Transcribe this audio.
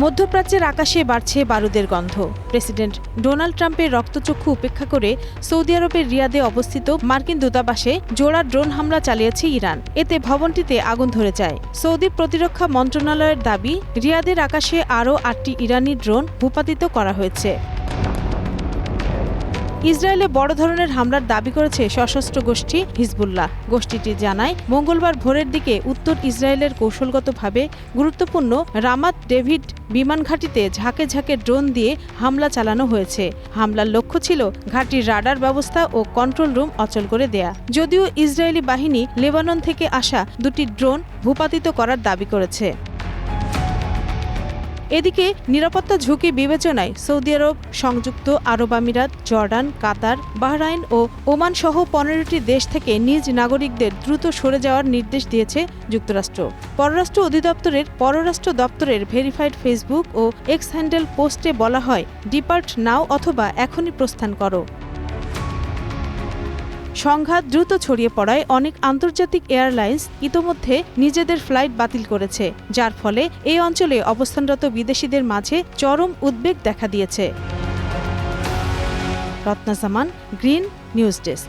মধ্যপ্রাচ্যের আকাশে বাড়ছে বারুদের গন্ধ। প্রেসিডেন্ট ডোনাল্ড ট্রাম্পের রক্তচক্ষু উপেক্ষা করে সৌদি আরবের রিয়াদে অবস্থিত মার্কিন দূতাবাসে জোড়া ড্রোন হামলা চালিয়েছে ইরান। এতে ভবনটিতে আগুন ধরে যায়। সৌদি প্রতিরক্ষা মন্ত্রণালয়ের দাবি, রিয়াদের আকাশে আরও ৮টি ইরানি ড্রোন ভূপাতিত করা হয়েছে। ইসরায়েলে বড় ধরনের হামলার দাবি করেছে সশস্ত্র গোষ্ঠী হিজবুল্লাহ। গোষ্ঠীটি জানায়, মঙ্গলবার ভোরের দিকে উত্তর ইসরায়েলের কৌশলগতভাবে গুরুত্বপূর্ণ রামাত ডেভিড বিমান ঘাঁটিতে ঝাঁকে ঝাঁকে ড্রোন দিয়ে হামলা চালানো হয়েছে। হামলার লক্ষ্য ছিল ঘাঁটির রাডার ব্যবস্থা ও কন্ট্রোল রুম অচল করে দেয়া। যদিও ইসরায়েলি বাহিনী লেবানন থেকে আসা দুটি ড্রোন ভূপাতিত করার দাবি করেছে। এদিকে নিরাপত্তা ঝুঁকি বিবেচনায় সৌদি আরব, সংযুক্ত আরব আমিরাত, জর্ডান, কাতার, বাহরাইন ও ওমান সহ 15টি দেশ থেকে নিজ নাগরিকদের দ্রুত সরে যাওয়ার নির্দেশ দিয়েছে যুক্তরাষ্ট্র। পররাষ্ট্র অধিদপ্তরের পররাষ্ট্র দপ্তরের ভেরিফাইড ফেসবুক ও এক্স হ্যান্ডেল পোস্টে বলা হয়, ডিপার্ট নাও অথবা এখনই প্রস্থান করো। সংঘাত দ্রুত ছড়িয়ে পড়ায় অনেক আন্তর্জাতিক এয়ারলাইন্স ইতোমধ্যে নিজেদের ফ্লাইট বাতিল করেছে, যার ফলে এই অঞ্চলে অবস্থানরত বিদেশিদের মাঝে চরম উদ্বেগ দেখা দিয়েছে। রত্না জামান, গ্রিন নিউজ ডেস্ক।